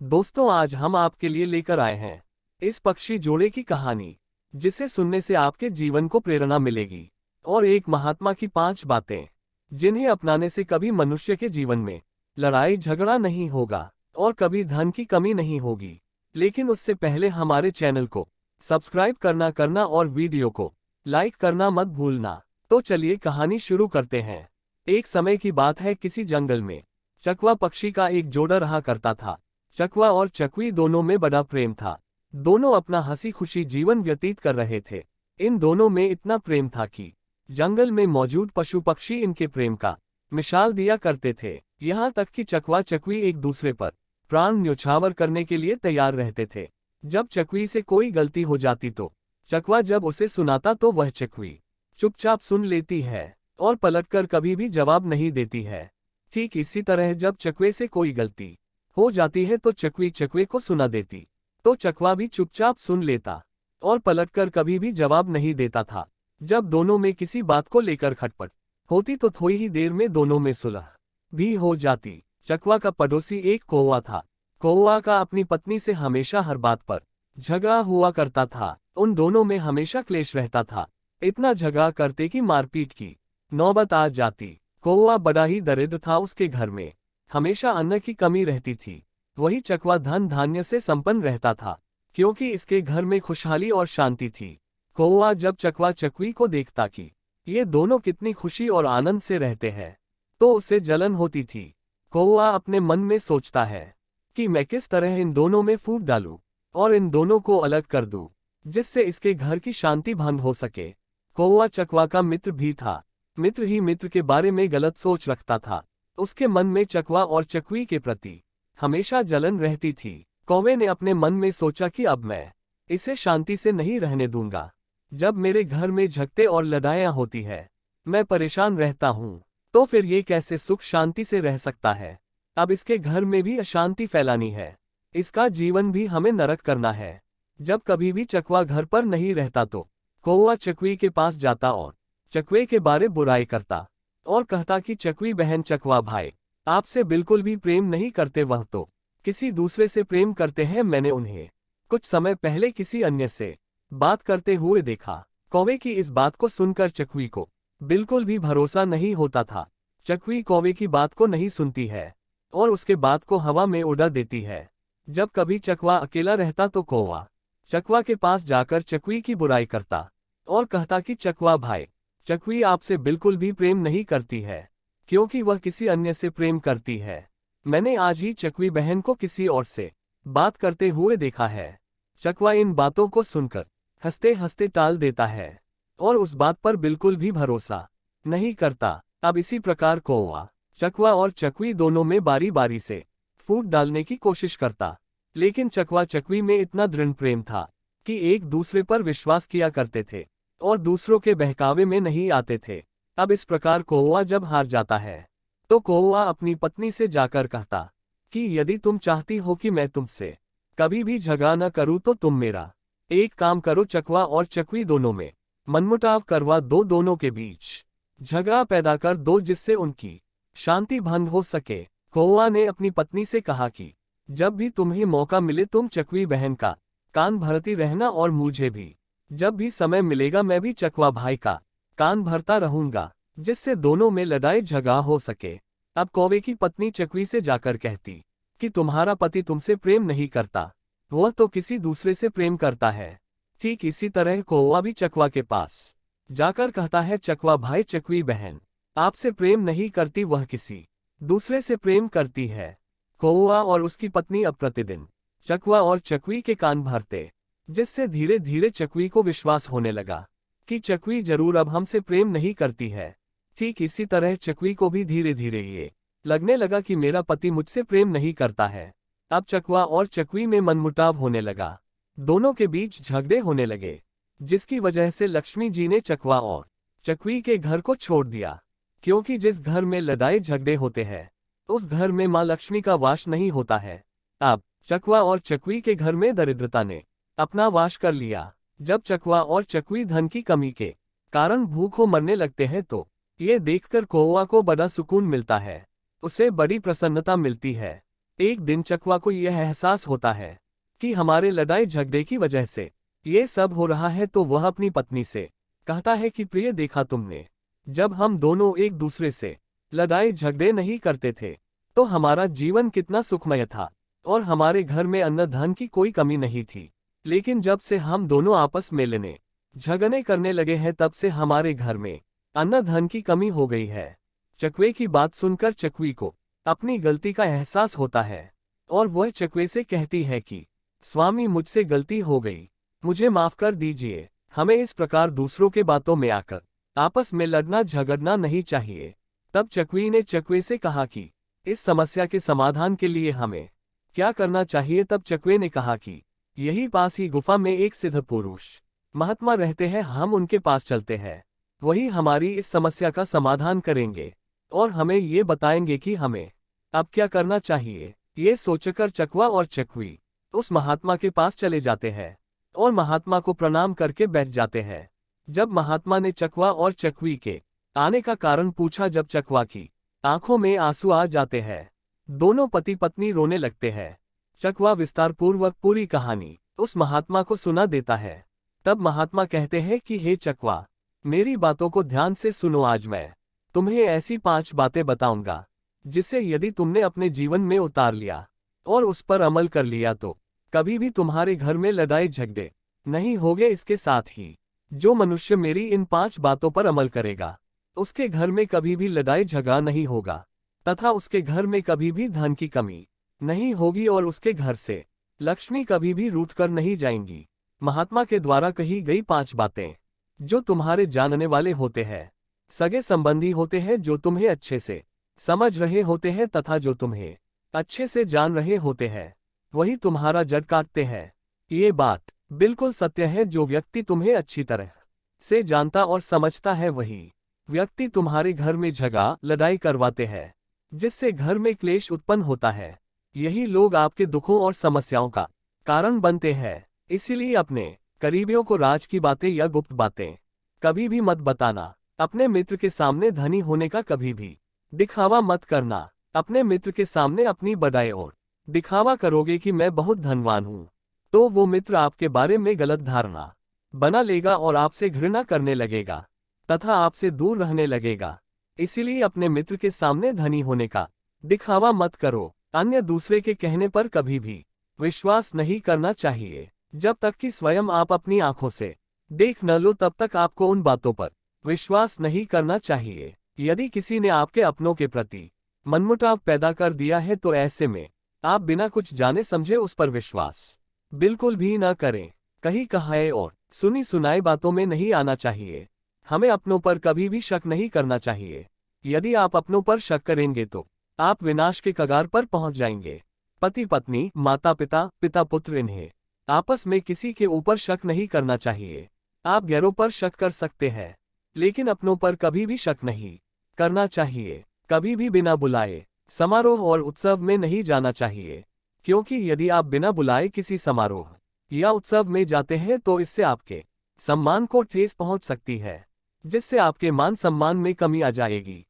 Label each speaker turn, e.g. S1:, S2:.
S1: दोस्तों, आज हम आपके लिए लेकर आए हैं इस पक्षी जोड़े की कहानी, जिसे सुनने से आपके जीवन को प्रेरणा मिलेगी। और एक महात्मा की 5 बातें जिन्हें अपनाने से कभी मनुष्य के जीवन में लड़ाई झगड़ा नहीं होगा और कभी धन की कमी नहीं होगी। लेकिन उससे पहले हमारे चैनल को सब्सक्राइब करना और वीडियो को लाइक करना मत भूलना। तो चलिए कहानी शुरू करते हैं। एक समय की बात है, किसी जंगल में चकवा पक्षी का एक जोड़ा रहा करता था। चकवा और चकवी दोनों में बड़ा प्रेम था। दोनों अपना हंसी खुशी जीवन व्यतीत कर रहे थे। इन दोनों में इतना प्रेम था कि जंगल में मौजूद पशु पक्षी इनके प्रेम का मिसाल दिया करते थे। यहाँ तक कि चकवा चकवी एक दूसरे पर प्राण न्यौछावर करने के लिए तैयार रहते थे। जब चकवी से कोई गलती हो जाती तो चकवा जब उसे सुनाता तो वह चकवी चुपचाप सुन लेती है और पलटकर कभी भी जवाब नहीं देती है। ठीक इसी तरह जब चकवे से कोई गलती हो जाती है तो चकवी चकवे को सुना देती तो चकवा भी चुपचाप सुन लेता और पलटकर कभी भी जवाब नहीं देता था। जब दोनों में किसी बात को लेकर खटपट होती तो थोड़ी ही देर में दोनों में सुलह भी हो जाती। चकवा का पड़ोसी एक कौवा था। कौवा का अपनी पत्नी से हमेशा हर बात पर झगड़ा हुआ करता था। उन दोनों में हमेशा क्लेश रहता था। इतना झगड़ा करते कि मारपीट की नौबत आ जाती। कौवा बड़ा ही दरिद्र था। उसके घर में हमेशा अन्न की कमी रहती थी। वही चकवा धन धान्य से संपन्न रहता था, क्योंकि इसके घर में खुशहाली और शांति थी। कौवा जब चकवा चकवी को देखता कि ये दोनों कितनी खुशी और आनंद से रहते हैं तो उसे जलन होती थी। कौवा अपने मन में सोचता है कि मैं किस तरह इन दोनों में फूट डालूं और इन दोनों को अलग कर दूं, जिससे इसके घर की शांति भंग हो सके। कौवा चकवा का मित्र भी था। मित्र ही मित्र के बारे में गलत सोच रखता था। उसके मन में चकवा और चकवी के प्रति हमेशा जलन रहती थी। कौवे ने अपने मन में सोचा कि अब मैं इसे शांति से नहीं रहने दूंगा। जब मेरे घर में झगड़े और लड़ाइयां होती है, मैं परेशान रहता हूँ, तो फिर ये कैसे सुख शांति से रह सकता है। अब इसके घर में भी अशांति फैलानी है। इसका जीवन भी हमें नरक करना है। जब कभी भी चकवा घर पर नहीं रहता तो कौवा चकवी के पास जाता और चकवे के बारे बुराई करता और कहता कि चकवी बहन चकवा भाई आपसे बिल्कुल भी प्रेम नहीं करते, वह तो किसी दूसरे से प्रेम करते हैं। मैंने उन्हें कुछ समय पहले किसी अन्य से बात करते हुए देखा। कौवे की इस बात को सुनकर चकवी को बिल्कुल भी भरोसा नहीं होता था। चकवी कौवे की बात को नहीं सुनती है और उसके बात को हवा में उड़ा देती है। जब कभी चकवा अकेला रहता तो कौवा चकवा के पास जाकर चकवी की बुराई करता और कहता कि चकवा भाई चकवी आपसे बिल्कुल भी प्रेम नहीं करती है, क्योंकि वह किसी अन्य से प्रेम करती है। मैंने आज ही चकवी बहन को किसी और से बात करते हुए देखा है। चकवा इन बातों को सुनकर हंसते हंसते टाल देता है और उस बात पर बिल्कुल भी भरोसा नहीं करता। अब इसी प्रकार कौवा चकवा और चकवी दोनों में बारी बारी से फूट डालने की कोशिश करता, लेकिन चकवा चकवी में इतना दृढ़ प्रेम था कि एक दूसरे पर विश्वास किया करते थे और दूसरों के बहकावे में नहीं आते थे। अब इस प्रकार कौवा जब हार जाता है तो कौवा अपनी पत्नी से जाकर कहता कि यदि तुम चाहती हो कि मैं तुमसे कभी भी झगड़ा न करूं तो तुम मेरा एक काम करो, चकवा और चकवी दोनों में मनमुटाव करवा दो, दोनों के बीच झगड़ा पैदा कर दो, जिससे उनकी शांति भंग हो सके। कौवा ने अपनी पत्नी से कहा कि जब भी तुम्हें मौका मिले तुम चकवी बहन का कान भरती रहना और मुझे भी जब भी समय मिलेगा मैं भी चकवा भाई का कान भरता रहूंगा, जिससे दोनों में लड़ाई झगड़ा हो सके। अब कौवे की पत्नी चकवी से जाकर कहती कि तुम्हारा पति तुमसे प्रेम नहीं करता, वह तो किसी दूसरे से प्रेम करता है। ठीक इसी तरह कौवा भी चकवा के पास जाकर कहता है चकवा भाई चकवी बहन आपसे प्रेम नहीं करती, वह किसी दूसरे से प्रेम करती है। कौवा और उसकी पत्नी अब प्रतिदिन चकवा और चकवी के कान भरते, जिससे धीरे धीरे चकवी को विश्वास होने लगा कि चकवी जरूर अब हमसे प्रेम नहीं करती है। ठीक इसी तरह चकवी को भी धीरे धीरे ये लगने लगा कि मेरा पति मुझसे प्रेम नहीं करता है। अब चकवा और चकवी में मनमुटाव होने लगा। दोनों के बीच झगड़े होने लगे, जिसकी वजह से लक्ष्मी जी ने चकवा और चकवी के घर को छोड़ दिया, क्योंकि जिस घर में लड़ाई झगड़े होते हैं उस घर में माँ लक्ष्मी का वास नहीं होता है। अब चकवा और चकवी के घर में दरिद्रता ने अपना वास कर लिया। जब चकवा और चकवी धन की कमी के कारण भूखों मरने लगते हैं तो ये देखकर कौवा को बड़ा सुकून मिलता है, उसे बड़ी प्रसन्नता मिलती है। एक दिन चकवा को यह एहसास होता है कि हमारे लड़ाई झगड़े की वजह से ये सब हो रहा है, तो वह अपनी पत्नी से कहता है कि प्रिय, देखा तुमने, जब हम दोनों एक दूसरे से लड़ाई झगड़े नहीं करते थे तो हमारा जीवन कितना सुखमय था और हमारे घर में अन्न धन की कोई कमी नहीं थी। लेकिन जब से हम दोनों आपस में लड़ने झगड़े करने लगे हैं, तब से हमारे घर में अन्न धन की कमी हो गई है। चकवे की बात सुनकर चकवी को अपनी गलती का एहसास होता है और वह चकवे से कहती है कि स्वामी, मुझसे गलती हो गई, मुझे माफ कर दीजिए। हमें इस प्रकार दूसरों के बातों में आकर आपस में लड़ना झगड़ना नहीं चाहिए। तब चकवी ने चकवे से कहा कि इस समस्या के समाधान के लिए हमें क्या करना चाहिए। तब चकवे ने कहा कि यही पास ही गुफा में एक सिद्ध पुरुष महात्मा रहते हैं, हम उनके पास चलते हैं, वही हमारी इस समस्या का समाधान करेंगे और हमें ये बताएंगे कि हमें अब क्या करना चाहिए। ये सोचकर चकवा और चकवी उस महात्मा के पास चले जाते हैं और महात्मा को प्रणाम करके बैठ जाते हैं। जब महात्मा ने चकवा और चकवी के आने का कारण पूछा, जब चकवा की आंखों में आंसू आ जाते हैं, दोनों पति पत्नी रोने लगते हैं। चकवा विस्तारपूर्वक पूरी कहानी उस महात्मा को सुना देता है। तब महात्मा कहते हैं कि हे चकवा, मेरी बातों को ध्यान से सुनो। आज मैं तुम्हें ऐसी 5 बातें बताऊंगा जिसे यदि तुमने अपने जीवन में उतार लिया और उस पर अमल कर लिया तो कभी भी तुम्हारे घर में लड़ाई झगड़े नहीं होंगे। इसके साथ ही जो मनुष्य मेरी इन 5 बातों पर अमल करेगा उसके घर में कभी भी लड़ाई झगड़ा नहीं होगा तथा उसके घर में कभी भी धन की कमी नहीं होगी और उसके घर से लक्ष्मी कभी भी रूठ कर नहीं जाएंगी। महात्मा के द्वारा कही गई 5 बातें जो तुम्हारे जानने वाले होते हैं, सगे संबंधी होते हैं, जो तुम्हें अच्छे से समझ रहे होते हैं तथा जो तुम्हें अच्छे से जान रहे होते हैं, वही तुम्हारा जड़ काटते हैं। ये बात बिल्कुल सत्य है। जो व्यक्ति तुम्हें अच्छी तरह से जानता और समझता है, वही व्यक्ति तुम्हारे घर में झगड़ा लड़ाई करवाते हैं, जिससे घर में क्लेश उत्पन्न होता है। यही लोग आपके दुखों और समस्याओं का कारण बनते हैं। इसीलिए अपने करीबियों को राज की बातें या गुप्त बातें कभी भी मत बताना। अपने मित्र के सामने धनी होने का कभी भी दिखावा मत करना। अपने मित्र के सामने अपनी बड़ाई और दिखावा करोगे कि मैं बहुत धनवान हूँ, तो वो मित्र आपके बारे में गलत धारणा बना लेगा और आपसे घृणा करने लगेगा तथा आपसे दूर रहने लगेगा। इसीलिए अपने मित्र के सामने धनी होने का दिखावा मत करो। अन्य दूसरे के कहने पर कभी भी विश्वास नहीं करना चाहिए। जब तक कि स्वयं आप अपनी आंखों से देख न लो, तब तक आपको उन बातों पर विश्वास नहीं करना चाहिए। यदि किसी ने आपके अपनों के प्रति मनमुटाव पैदा कर दिया है, तो ऐसे में आप बिना कुछ जाने समझे उस पर विश्वास बिल्कुल भी न करें। कहीं कहाए और सुनी सुनाई बातों में नहीं आना चाहिए। हमें अपनों पर कभी भी शक नहीं करना चाहिए। यदि आप अपनों पर शक करेंगे तो आप विनाश के कगार पर पहुंच जाएंगे। पति पत्नी, माता पिता, पिता पुत्र, इन्हें आपस में किसी के ऊपर शक नहीं करना चाहिए। आप गैरों पर शक कर सकते हैं, लेकिन अपनों पर कभी भी शक नहीं करना चाहिए। कभी भी बिना बुलाए समारोह और उत्सव में नहीं जाना चाहिए, क्योंकि यदि आप बिना बुलाए किसी समारोह या उत्सव में जाते हैं तो इससे आपके सम्मान को ठेस पहुंच सकती है, जिससे आपके मान सम्मान में कमी आ जाएगी।